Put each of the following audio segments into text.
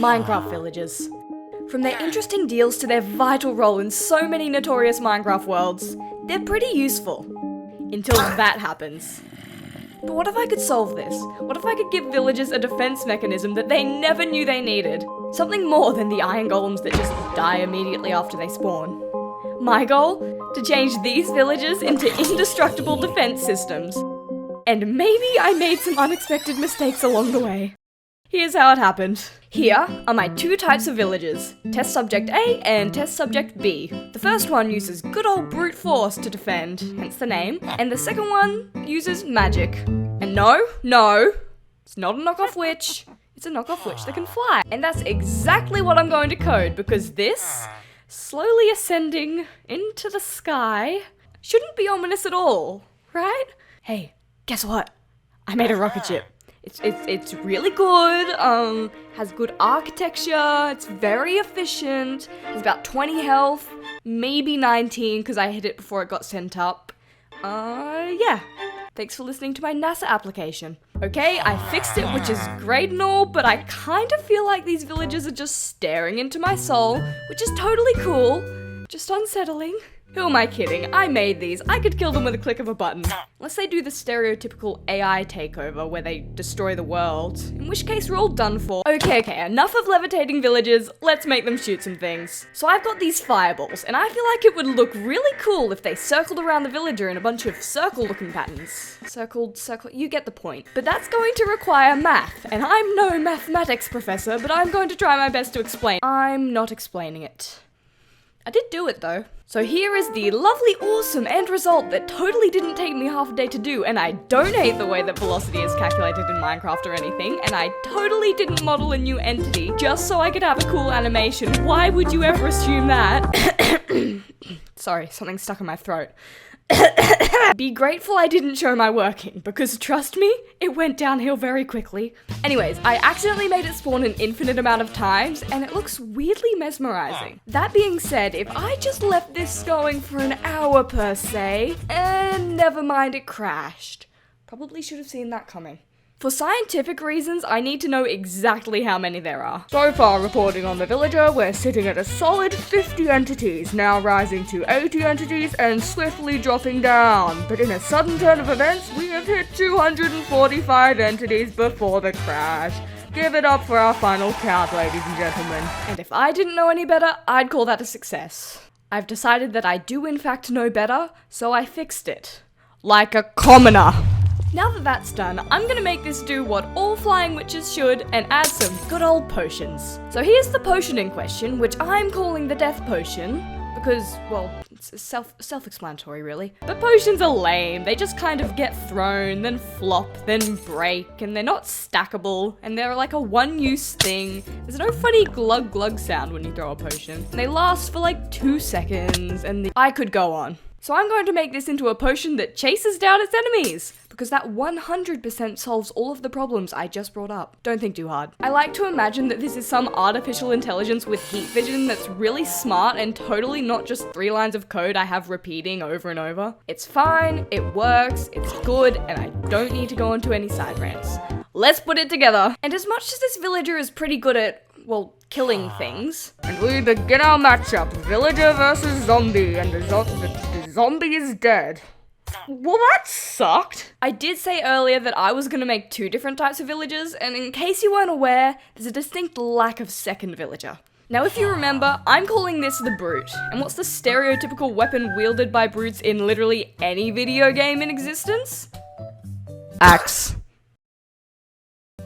Minecraft villagers. From their interesting deals to their vital role in so many notorious Minecraft worlds, they're pretty useful. Until that happens. But what if I could solve this? What if I could give villagers a defense mechanism that they never knew they needed? Something more than the iron golems that just die immediately after they spawn. My goal? To change these villagers into indestructible defense systems. And maybe I made some unexpected mistakes along the way. Here's how it happened. Here are my two types of villagers, Test Subject A and Test Subject B. The first one uses good old brute force to defend, hence the name, and the second one uses magic. And no, it's not a knockoff witch, it's a knockoff witch that can fly. And that's exactly what I'm going to code, because this, slowly ascending into the sky, shouldn't be ominous at all, right? Hey, guess what? I made a rocket ship. It's really good, has good architecture, it's very efficient, has about 20 health, maybe 19 because I hit it before it got sent up. Yeah. Thanks for listening to my NASA application. Okay, I fixed it, which is great and all, but I kind of feel like these villagers are just staring into my soul, which is totally cool, just unsettling. Who am I kidding? I made these. I could kill them with a click of a button. Unless they do the stereotypical AI takeover where they destroy the world, in which case we're all done for. Okay, enough of levitating villagers, let's make them shoot some things. So I've got these fireballs, and I feel like it would look really cool if they circled around the villager in a bunch of circle-looking patterns. Circle, you get the point. But that's going to require math, and I'm no mathematics professor, but I'm going to try my best to explain. I'm not explaining it. I did do it though. So here is the lovely, awesome end result that totally didn't take me half a day to do, and I don't hate the way that velocity is calculated in Minecraft or anything, and I totally didn't model a new entity just so I could have a cool animation. Why would you ever assume that? Sorry, something stuck in my throat. Be grateful I didn't show my working, because trust me, it went downhill very quickly. Anyways, I accidentally made it spawn an infinite amount of times, and it looks weirdly mesmerizing. That being said, if I just left this going for an hour per se, and never mind, it crashed. Probably should have seen that coming. For scientific reasons, I need to know exactly how many there are. So far, reporting on the villager, we're sitting at a solid 50 entities, now rising to 80 entities and swiftly dropping down. But in a sudden turn of events, we have hit 245 entities before the crash. Give it up for our final count, ladies and gentlemen. And if I didn't know any better, I'd call that a success. I've decided that I do in fact know better, so I fixed it. Like a commoner. Now that that's done, I'm gonna make this do what all flying witches should and add some good old potions. So here's the potion in question, which I'm calling the death potion, because, well, it's self-explanatory really. But potions are lame, they just kind of get thrown, then flop, then break, and they're not stackable, and they're like a one-use thing. There's no funny glug-glug sound when you throw a potion. And they last for like 2 seconds, and I could go on. So I'm going to make this into a potion that chases down its enemies, because that 100% solves all of the problems I just brought up. Don't think too hard. I like to imagine that this is some artificial intelligence with heat vision that's really smart and totally not just 3 lines of code I have repeating over and over. It's fine, it works, it's good, and I don't need to go into any side rants. Let's put it together. And as much as this villager is pretty good at, well, killing things. And we begin our matchup, villager versus zombie, and the zombie is dead. Well, that sucked. I did say earlier that I was gonna make 2 different types of villagers, and in case you weren't aware, there's a distinct lack of second villager. Now, if you remember, I'm calling this the brute, and what's the stereotypical weapon wielded by brutes in literally any video game in existence? Axe.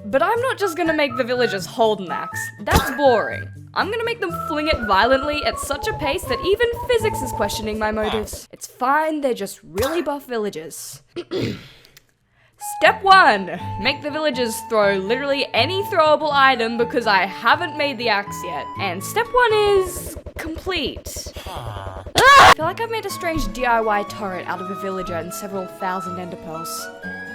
But I'm not just gonna make the villagers hold an axe. That's boring. I'm gonna make them fling it violently at such a pace that even physics is questioning my motives. It's fine, they're just really buff villagers. Step 1. Make the villagers throw literally any throwable item because I haven't made the axe yet. And step 1 is complete. I feel like I've made a strange DIY turret out of a villager and several thousand ender pearls.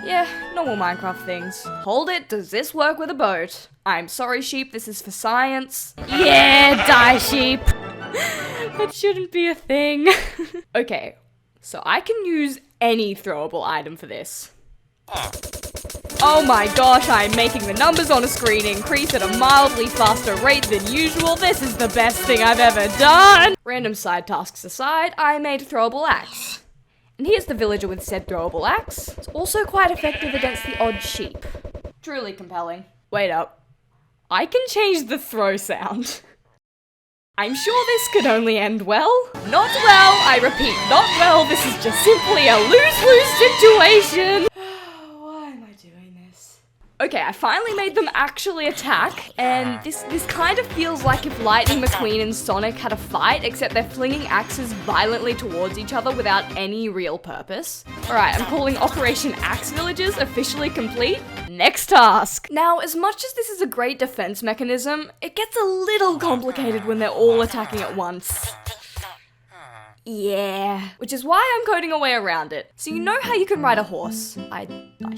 Yeah, normal Minecraft things. Hold it, does this work with a boat? I'm sorry, sheep, this is for science. Yeah, die, sheep! That shouldn't be a thing. Okay, so I can use any throwable item for this. Oh my gosh, I'm making the numbers on a screen increase at a mildly faster rate than usual. This is the best thing I've ever done! Random side tasks aside, I made a throwable axe. And here's the villager with said throwable axe. It's also quite effective against the odd sheep. Truly compelling. Wait up. I can change the throw sound. I'm sure this could only end well. Not well, I repeat, not well. This is just simply a lose-lose situation. Why am I doing this? Okay, I finally made them actually attack, and this kind of feels like if Lightning McQueen and Sonic had a fight, except they're flinging axes violently towards each other without any real purpose. Alright, I'm calling Operation Axe Villages officially complete. Next task! Now, as much as this is a great defense mechanism, it gets a little complicated when they're all attacking at once. Yeah, which is why I'm coding a way around it. So you know how you can ride a horse? I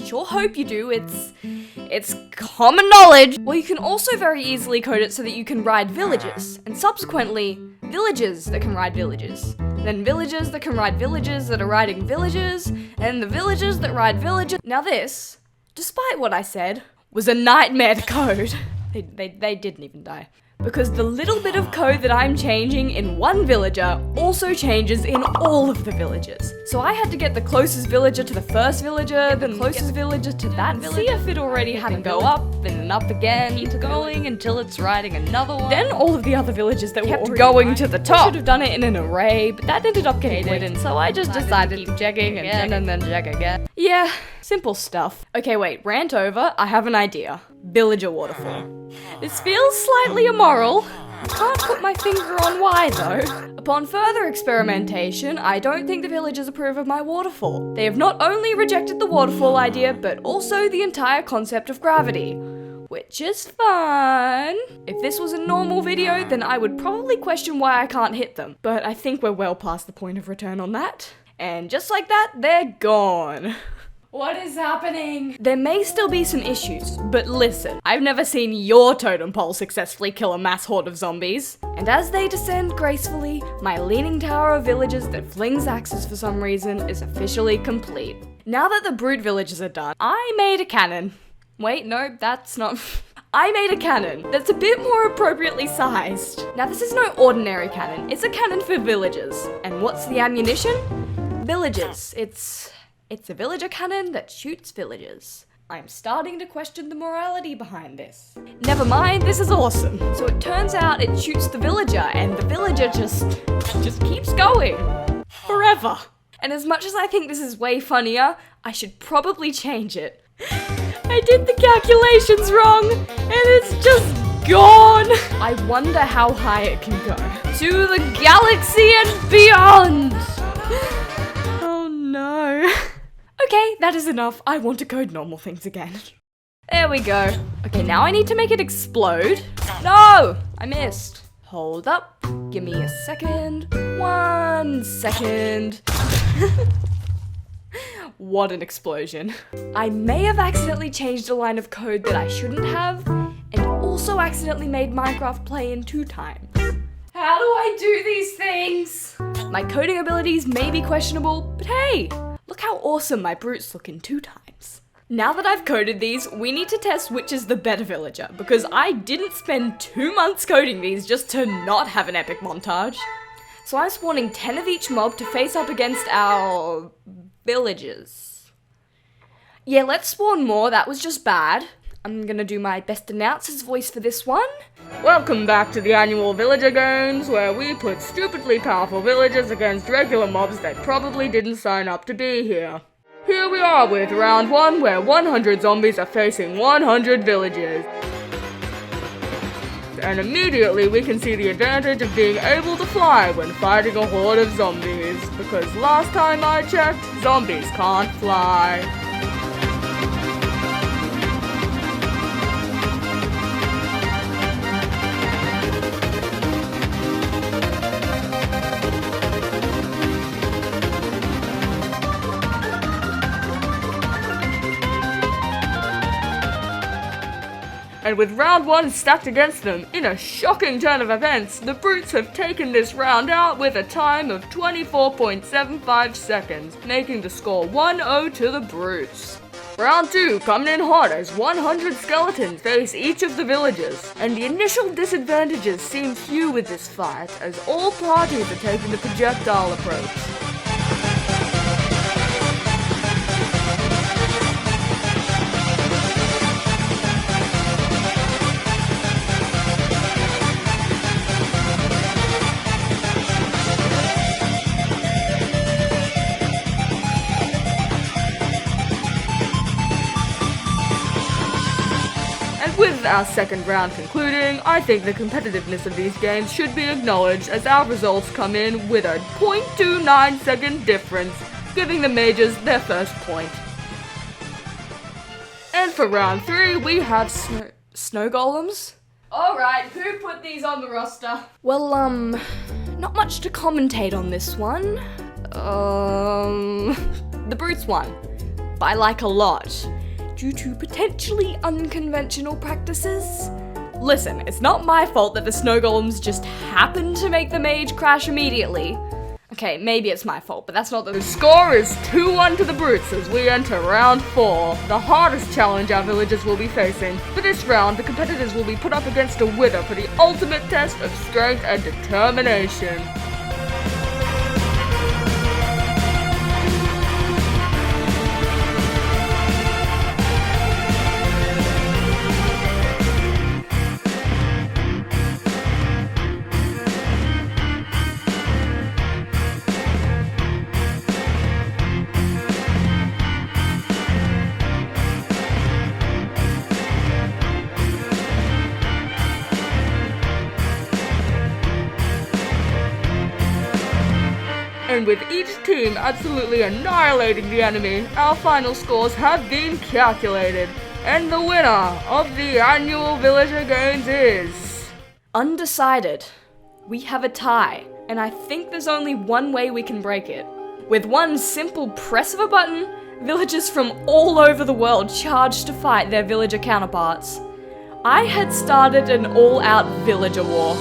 sure hope you do, it's common knowledge. Well, you can also very easily code it so that you can ride villages, and subsequently, villages that can ride villages. Then villages that can ride villages that are riding villages, and the villages that ride villages. Now this, despite what I said, was a nightmare to code. They didn't even die. Because the little bit of code that I'm changing in one villager also changes in all of the villagers. So I had to get the closest villager to the first villager, then the closest villager to that villager, see if it already had to go up, and then up again, keep going until it's riding another one. Then all of the other villagers that kept going to the top. I should have done it in an array, but that ended up getting hidden, so I just decided to keep checking and then check again. Yeah, simple stuff. Okay, wait, rant over, I have an idea. Villager waterfall. This feels slightly immoral. I can't put my finger on why though. Upon further experimentation, I don't think the villagers approve of my waterfall. They have not only rejected the waterfall idea, but also the entire concept of gravity. Which is fun. If this was a normal video, then I would probably question why I can't hit them. But I think we're well past the point of return on that. And just like that, they're gone. What is happening? There may still be some issues, but listen, I've never seen your totem pole successfully kill a mass horde of zombies. And as they descend gracefully, my leaning tower of villagers that flings axes for some reason is officially complete. Now that the brood villagers are done, I made a cannon. Wait, no, that's not... I made a cannon that's a bit more appropriately sized. Now this is no ordinary cannon, it's a cannon for villagers. And what's the ammunition? Villagers. It's a villager cannon that shoots villagers. I'm starting to question the morality behind this. Never mind, this is awesome. So it turns out it shoots the villager, and the villager just keeps going. Forever. And as much as I think this is way funnier, I should probably change it. I did the calculations wrong, and it's just gone. I wonder how high it can go. To the galaxy and beyond. Oh no. Okay, that is enough. I want to code normal things again. There we go. Okay, now I need to make it explode. No! I missed. Hold up. Give me a second. 1 second. What an explosion. I may have accidentally changed a line of code that I shouldn't have, and also accidentally made Minecraft play in 2 times. How do I do these things? My coding abilities may be questionable, but hey! Look how awesome my brutes look in 2 times. Now that I've coded these, we need to test which is the better villager, because I didn't spend 2 months coding these just to not have an epic montage. So I'm spawning 10 of each mob to face up against our... villagers. Yeah, let's spawn more, that was just bad. I'm gonna do my best announcer's voice for this one. Welcome back to the annual Villager Games, where we put stupidly powerful villagers against regular mobs that probably didn't sign up to be here. Here we are with round 1, where 100 zombies are facing 100 villagers. And immediately we can see the advantage of being able to fly when fighting a horde of zombies, because last time I checked, zombies can't fly. And with round 1 stacked against them, in a shocking turn of events, the brutes have taken this round out with a time of 24.75 seconds, making the score 1-0 to the brutes. Round 2, coming in hot as 100 skeletons face each of the villagers, and the initial disadvantages seem few with this fight, as all parties are taking the projectile approach. With our second round concluding, I think the competitiveness of these games should be acknowledged as our results come in with a 0.29 second difference, giving the mages their first point. And for round 3, we have snow golems? Alright, who put these on the roster? Well, not much to commentate on this one. The brutes won. By like a lot. Due to potentially unconventional practices? Listen, it's not my fault that the snow golems just happened to make the mage crash immediately. Okay, maybe it's my fault, but that's not the score is 2-1 to the brutes as we enter round 4, the hardest challenge our villagers will be facing. For this round, the competitors will be put up against a wither for the ultimate test of strength and determination. And with each team absolutely annihilating the enemy, our final scores have been calculated. And the winner of the annual Villager Games is... Undecided. We have a tie, and I think there's only one way we can break it. With one simple press of a button, villagers from all over the world charge to fight their villager counterparts. I had started an all-out villager war.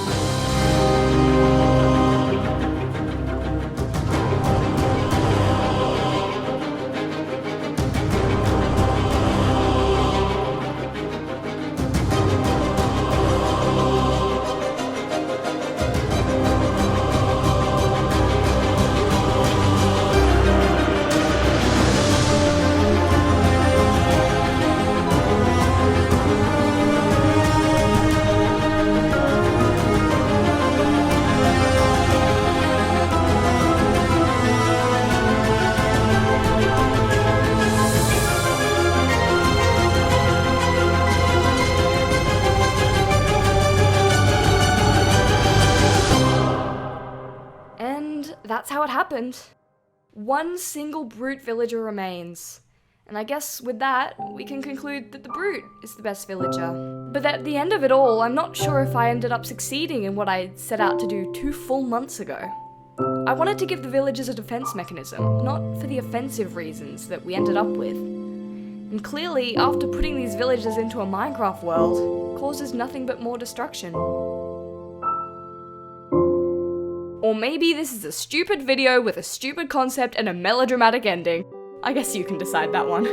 That's how it happened. One single brute villager remains. And I guess with that, we can conclude that the brute is the best villager. But at the end of it all, I'm not sure if I ended up succeeding in what I set out to do 2 full months ago. I wanted to give the villagers a defense mechanism, not for the offensive reasons that we ended up with. And clearly, after putting these villagers into a Minecraft world, causes nothing but more destruction. Or maybe this is a stupid video with a stupid concept and a melodramatic ending. I guess you can decide that one.